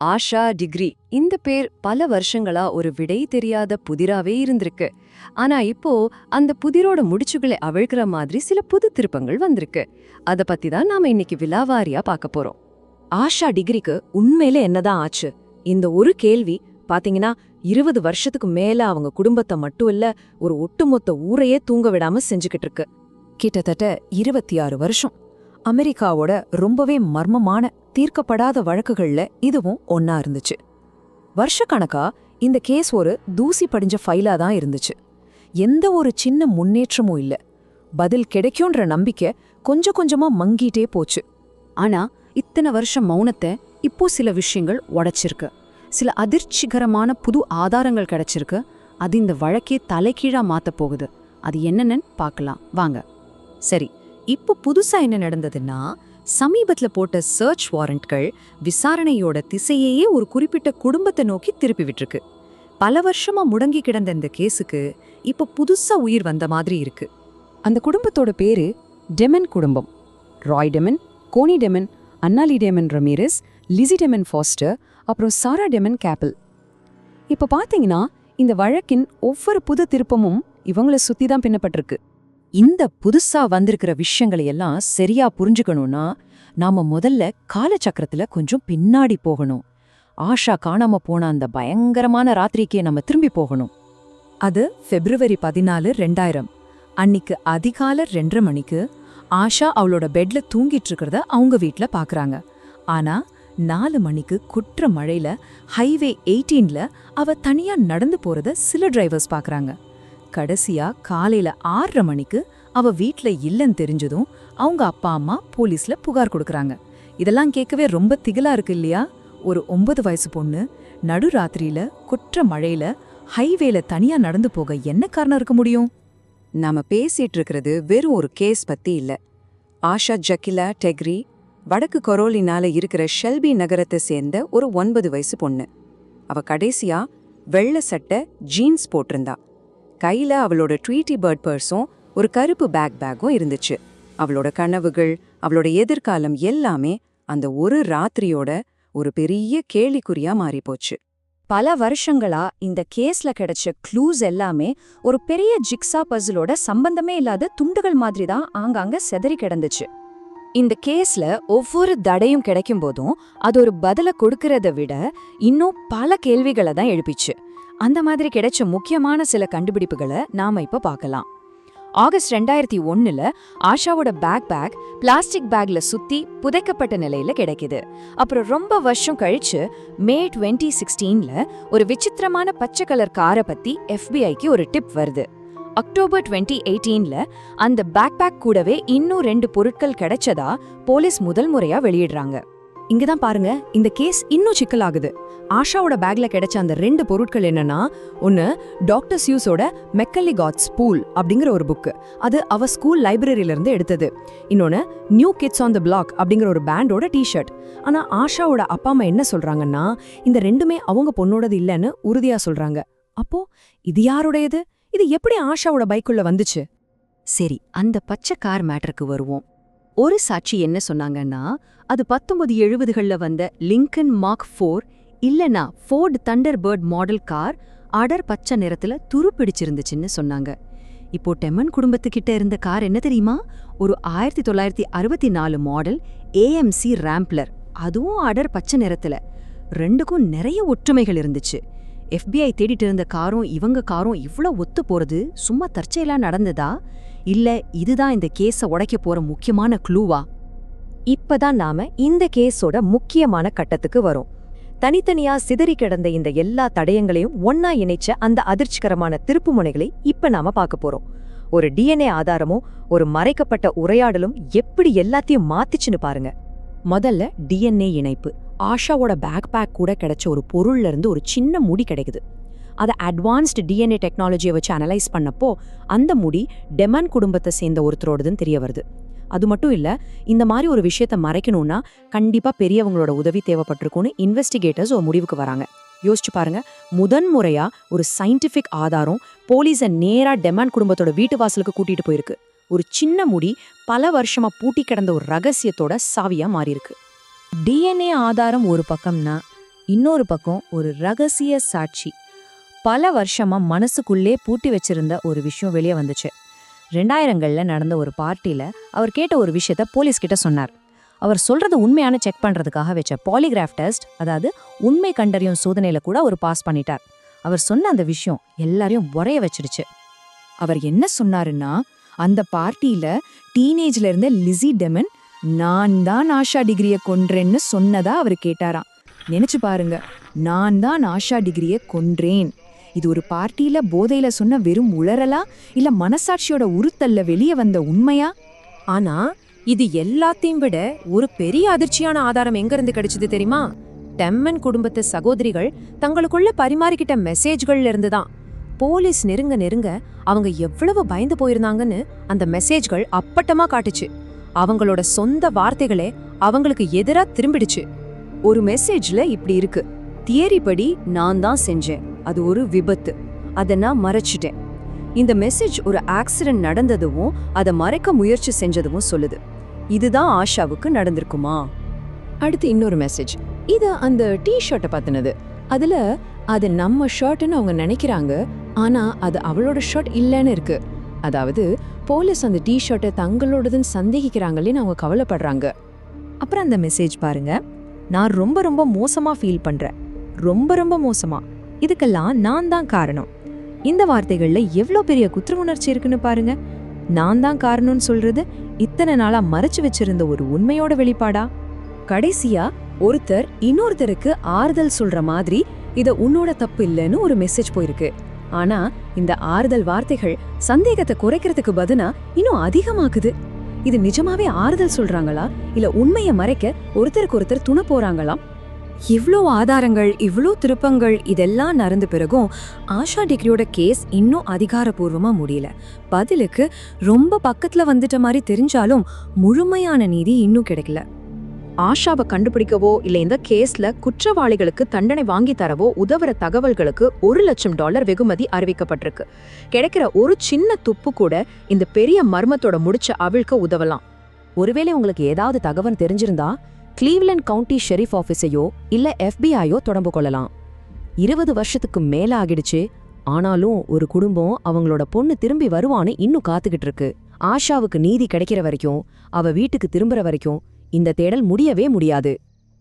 Asha degree இந்த பேர் பல வருஷங்களா ஒரு விடை தெரியாத புதிராவே இருந்திருக்கு. ஆனா இப்போ அந்த புதிரோட முடிச்சுகளை அவிழ்க்கிற மாதிரி சில புது திருப்பங்கள் வந்திருக்கு. அத பத்தி தான் நாம இன்னைக்கு விலாவாரியா பார்க்க போறோம். ஆஷா டிகிரிக்கு உண்மையில என்னதான் ஆச்சு? இந்த ஒரு கேள்வி பாத்தீங்கன்னா 20 வருஷத்துக்கு மேல அவங்க குடும்பத்தை மட்டும் இல்ல, ஒரு ஒட்டுமொத்த ஊரையே தூங்க விடாம செஞ்சுக்கிட்டு இருக்கு. கிட்டத்தட்ட 26 வருஷம். அமெரிக்காவோட ரொம்பவே மர்மமான தீர்க்கப்படாத வழக்குகள்ல இதுவும் ஒன்னா இருந்துச்சு. வருஷக்கணக்கா இந்த கேஸ் ஒரு தூசி படிஞ்ச ஃபைலா தான் இருந்துச்சு. எந்த ஒரு சின்ன முன்னேற்றமும் இல்ல. பதில் கிடைக்கும்ன்ற நம்பிக்கை கொஞ்சம் கொஞ்சமா மங்கிட்டே போச்சு. ஆனா இத்தனை வருஷம் மௌனத்தை இப்போ சில விஷயங்கள் உடைச்சிருக்கு. சில அதிர்ச்சிகரமான புது ஆதாரங்கள் கிடைச்சிருக்கு. அது இந்த வழக்கே தலைகீழா மாத்த போகுது. அது என்னன்னு பார்க்கலாம் வாங்க. சரி, இப்போ புதுசா என்ன நடந்ததுன்னா, சமீபத்துல போட்ட சர்ச் வாரண்ட்கள் விசாரணையோட திசையையே ஒரு குறிப்பிட்ட குடும்பத்தை நோக்கி திருப்பி விட்டுருக்கு. பல வருஷமா முடங்கி கிடந்த இந்த கேஸுக்கு இப்போ புதுசா உயிர் வந்த மாதிரி இருக்கு. அந்த குடும்பத்தோட பேரு டெமன் குடும்பம். Roy Damon, Connie Damon, Annalee Damon Ramirez, Lizzie Damon Foster, அப்புறம் சாரா டெமன் கேப்பிள். இப்போ பாத்தீங்கன்னா இந்த வழக்கின் ஒவ்வொரு புது திருப்பமும் இவங்களை சுத்தி தான் பின்னப்பட்டிருக்கு. இந்த புதுசா வந்திருக்கிற விஷயங்களை எல்லாம் சரியா புரிஞ்சுக்கணும்னா நாம முதல்ல காலச்சக்கரத்துல கொஞ்சம் பின்னாடி போகணும். ஆஷா காணாம போன அந்த பயங்கரமான ராத்திரிக்கே நம்ம திரும்பி போகணும். அது February 14, 2000. அன்னிக்கு அதிகாலை 2:30 மணிக்கு ஆஷா அவளோட பெட்ல தூங்கிட்டு இருக்கிறத அவங்க வீட்ல பாக்குறாங்க. ஆனா 4 மணிக்கு குற்ற மழையில ஹைவே 18ல அவ தனியா நடந்து போறத சில டிரைவர்ஸ் பாக்குறாங்க. கடைசியா காலையில 6:30 மணிக்கு அவ வீட்ல இல்லன்னு தெரிஞ்சதும் அவங்க அப்பா அம்மா போலீஸ்ல புகார் கொடுக்கறாங்க. இதெல்லாம் கேட்கவே ரொம்ப திகிலா இருக்கு இல்லையா? ஒரு 9 வயசு பொண்ணு நடுராத்திரியில குற்ற மழையில ஹைவேல தனியா நடந்து போக என்ன காரணம் இருக்க முடியும்? நாம பேசிட்டு இருக்கிறது வெறும் ஒரு கேஸ் பத்தி இல்ல. ஆஷா ஜக்கிலா டெக்ரி வடக்கு கரோலினால இருக்கிற ஷெல்பி நகரத்தை சேர்ந்த ஒரு 9 வயசு பொண்ணு. அவ கடைசியா வெள்ளை சட்டை ஜீன்ஸ் போட்டிருந்தா. கையில அவளோட ட்வீட்டி பேர்ட் பர்ஸும் ஒரு கருப்பு பேக்கும் இருந்துச்சு. அவளோட கனவுகள், அவளோட எதிர்காலம் எல்லாமே அந்த ஒரு ராத்திரியோட ஒரு பெரிய கேள்விக்குறியா மாறிப்போச்சு. பல வருஷங்களா இந்த கேஸ்ல கிடைச்ச க்ளூஸ் எல்லாமே ஒரு பெரிய ஜிக்ஸா பசிலோட சம்பந்தமே இல்லாத துண்டுகள் மாதிரி தான் ஆங்காங்க செதறி கிடந்துச்சு. இந்த கேஸ்ல ஒவ்வொரு தடையும் கிடைக்கும் போதும் அது ஒரு பதில கொடுக்கறத விட இன்னும் பல கேள்விகளை தான் எழுப்பிச்சு. அந்த மாதிரி கிடைச்ச முக்கியமான சில கண்டுபிடிப்புகளை நாம இப்ப பார்க்கலாம். ஆகஸ்ட் 2001ல ஆஷாவோட பேக் பிளாஸ்டிக் பேக்ல சுத்தி புதைக்கப்பட்ட நிலையில கிடைக்குது. அப்புறம் ரொம்ப வருஷம் கழிச்சு மே 2016ல ஒரு விசித்திரமான பச்சை கலர் காரை பத்தி FBIக்கு ஒரு டிப் வருது. அக்டோபர் 2018ல அந்த பேக் கூடவே இன்னும் 2 பொருட்கள் கிடைச்சதா போலீஸ் முதல் முறையா வெளியிடுறாங்க. இங்கதான் பாருங்க, இந்த கேஸ் இன்னும் சிக்கலாகுது. ஆஷாவோட பேக்ல கிடைச்ச அந்த 2 பொருட்கள் என்னன்னா, ஒன்னு டாக்டர் சியூஸோட மெக்கல்லி காட்ஸ் பூல் அப்படிங்கிற ஒரு புக்கு, அது அவ ஸ்கூல் லைப்ரரியில இருந்து எடுத்தது. இன்னொன்னு New Kids on the Block அப்படிங்கிற ஒரு பேண்டோட டிஷர்ட். ஆனா ஆஷாவோட அப்பா அம்மா என்ன சொல்றாங்கன்னா, இந்த ரெண்டுமே அவங்க பொண்ணோடது இல்லைன்னு உறுதியா சொல்றாங்க. அப்போ இது யாருடையது? இது எப்படி ஆஷாவோட பைக்குள்ள வந்துச்சு? சரி, அந்த பச்சை கார் மேட்டருக்கு வருவோம். ஒரு சாட்சி என்ன சொன்னாங்கன்னா, அது 1970கள்ல வந்த லிங்கன் மார்க் 4 இல்லனா ஃபோர்ட் தண்டர்பர்ட் மாடல் கார், அடர் பச்சை நிறத்துல துருப்பிடிச்சிருந்துச்சுன்னு சொன்னாங்க. இப்போ டெமன் குடும்பத்துக்கிட்ட இருந்த கார் என்ன தெரியுமா? ஒரு 1964 மாடல் AMC ராம்ப்ளர், அதுவும் அடர் பச்சை நிறத்துல. ரெண்டுக்கும் நிறைய ஒற்றுமைகள் இருந்துச்சு. FBI தேடிட்டு இருந்த காரும் இவங்க காரும் இவ்ளோ ஒத்து போறது சும்மா தற்செயலா நடந்ததா, இல்ல இதுதான் இந்த கேஸ உடைக்க போற முக்கியமான க்ளூவா? இப்பதான் நாம இந்த கேஸோட முக்கியமான கட்டத்துக்கு வரோம். தனித்தனியா சிதறி கிடந்த இந்த எல்லா தடயங்களையும் ஒன்னா இணைச்ச அந்த அதிர்ச்சிகரமான திருப்புமுனைகளை இப்ப நாம பார்க்க போறோம். ஒரு DNA ஆதாரமும் ஒரு மறைக்கப்பட்ட உரையாடலும் எப்படி எல்லாத்தையும் மாத்திச்சுன்னு பாருங்க. முதல்ல DNA இணைப்பு. ஆஷாவோட பேக் கூட கிடைச்ச ஒரு பொருள்ல இருந்து ஒரு சின்ன முடி கிடைக்குது. அதை அட்வான்ஸ்டு DNA டெக்னாலஜியை வச்சு அனலைஸ் பண்ணப்போ அந்த முடி டெமன் குடும்பத்தை சேர்ந்த ஒருத்தரோடதுன்னு தெரிய வருது. அது மட்டும் இல்ல, இந்த மாதிரி ஒரு விஷயத்த மறைக்கணும்னா கண்டிப்பா பெரியவங்களோட உதவி தேவைப்பட்டிருக்கும்னு இன்வெஸ்டிகேட்டர்ஸ் ஒரு முடிவுக்கு வராங்க. யோசிச்சு பாருங்க, முதன்முறையா ஒரு சயின்டிபிக் ஆதாரம் போலீஸை நேரா டெமன் குடும்பத்தோட வீட்டு வாசலுக்கு கூட்டிட்டு போயிருக்கு. ஒரு சின்ன முடி பல வருஷமா பூட்டி கிடந்த ஒரு ரகசியத்தோட சாவியா மாறியிருக்கு. DNA ஆதாரம் ஒரு பக்கம்னா, இன்னொரு பக்கம் ஒரு ரகசிய சாட்சி. பல வருஷமா மனசுக்குள்ளே பூட்டி வச்சிருந்த ஒரு விஷயம் வெளியே வந்துச்சு. 2000கள்ல நடந்த ஒரு பார்ட்டில அவர் கேட்ட ஒரு விஷயத்த போலீஸ் கிட்ட சொன்னார். அவர் சொல்றது உண்மையான செக் பண்றதுக்காக வச்ச பாலிகிராஃப் டெஸ்ட், அதாவது உண்மை கண்டறியும் சோதனையில கூட அவர் பாஸ் பண்ணிட்டார். அவர் சொன்ன அந்த விஷயம் எல்லாரையும் உறைய வச்சிடுச்சு. அவர் என்ன சொன்னாருன்னா, அந்த பார்ட்டியில டீனேஜ்ல இருந்த லிஸி டெமன் நான் தான் ஆஷா டிகிரியை கொன்றேன்னு சொன்னதா அவர் கேட்டாராம். நினைச்சு பாருங்க, நான் தான் ஆஷா டிகிரியை கொன்றேன். இது ஒரு பார்ட்டியில போதையில சொன்ன வெறும் உளறலா, இல்ல மனசாட்சியோட உறுத்தல்ல வெளியே வந்த உண்மையா? ஆனா இது எல்லாத்தையும் விட ஒரு பெரிய அதிர்ச்சியான ஆதாரம் எங்க இருந்து கிடைச்சது தெரியுமா? டெம்மன் குடும்பத்து சகோதரிகள் தங்களுக்குள்ள பரிமாறிக்கிட்ட மெசேஜ்கள்ல இருந்துதான். போலீஸ் நெருங்க நெருங்க அவங்க எவ்வளவு பயந்து போயிருந்தாங்கன்னு அந்த மெசேஜ்கள் அப்பட்டமா காட்டுச்சு. அவங்களோட சொந்த வார்த்தைகளே அவங்களுக்கு எதிரா திரும்பிடுச்சு. ஒரு மெசேஜ்ல இப்படி இருக்கு: தியரி படி நான் தான் செஞ்சேன், அது ஒரு விபத்து, அதை நான் மறைச்சிட்டேன். இந்த மெசேஜ் ஒரு ஆக்சிடென்ட் நடந்ததும் அதை மறைக்க முயற்சி செஞ்சதும் சொல்லுது. இதுதான் ஆஷாவுக்கு நடந்திருக்குமா? அடுத்து இன்னொரு மெசேஜ், இது அந்த ஷர்ட்டை பத்தினது. அதுல அது நம்ம ஷர்ட்னு அவங்க நினைக்கிறாங்க, ஆனா அது அவளோட ஷர்ட் இல்லைன்னு இருக்கு. அதாவது போலீஸ் அந்த ஷர்ட்டை தங்களோடதுன்னு சந்தேகிக்கிறாங்களேன்னு அவங்க கவலைப்படுறாங்க. அப்புறம் அந்த மெசேஜ் பாருங்க: நான் ரொம்ப ரொம்ப மோசமா ஃபீல் பண்றேன், ரொம்ப ரொம்ப மோசமா, இதுக்கெல்லாம் நான் தான் காரணம். இந்த வார்த்தைகள்ல எவ்வளோ பெரிய குற்ற உணர்ச்சி இருக்குன்னு பாருங்க. நான் தான் காரணம்னு சொல்றது இத்தனை நாளா மறைச்சு வச்சிருந்த ஒரு உண்மையோட வெளிப்பாடா? கடைசியா ஒருத்தர் இன்னொருத்தருக்கு ஆறுதல் சொல்ற மாதிரி இத உன்னோட தப்பு இல்லைன்னு ஒரு மெசேஜ் போயிருக்கு. ஆனா இந்த ஆறுதல் வார்த்தைகள் சந்தேகத்தை குறைக்கிறதுக்கு பதிலா இன்னும் அதிகமாக்குது. இது நிஜமாவே ஆறுதல் சொல்றாங்களா, இல்ல உண்மையை மறைக்க ஒருத்தருக்கு ஒருத்தர் துணை போறாங்களா? இவ்ளோ ஆதாரங்கள், இவ்ளோ திருப்பங்கள் இதெல்லாம் நடந்த பிறகும் ஆஷா டிகிரியோட கேஸ் இன்னும் அதிகாரப்பூர்வமா முடியல. பதிலுக்கு ரொம்ப பக்கத்துல வந்துட்ட மாதிரி தெரிஞ்சாலும் முழுமையான நீதி இன்னும் கிடைக்கல. ஆஷாவை கண்டுபிடிக்கவோ இல்ல இந்த கேஸ்ல குற்றவாளிகளுக்கு தண்டனை வாங்கி தரவோ உதவுற தகவல்களுக்கு $1,00,000 வெகுமதி அறிவிக்கப்பட்டிருக்கு. கிடைக்கிற ஒரு சின்ன துப்பு கூட இந்த பெரிய மர்மத்தோட முடிச்ச அவிழ்க்க உதவலாம். ஒருவேளை உங்களுக்கு ஏதாவது தகவல் தெரிஞ்சிருந்தா கிளீவ்லண்ட் கவுண்டி ஷெரீஃப் ஆஃபீஸையோ இல்ல FBI-யோ தொடர்பு கொள்ளலாம். 20 வருஷத்துக்கு மேல ஆகிடுச்சு, ஆனாலும் ஒரு குடும்பம் அவங்களோட பொண்ணு திரும்பி வருவான்னு இன்னும் காத்துக்கிட்டு இருக்கு. ஆஷாவுக்கு நீதி கிடைக்கிற வரைக்கும், அவ வீட்டுக்கு திரும்புற வரைக்கும் இந்த தேடல் முடியவே முடியாது.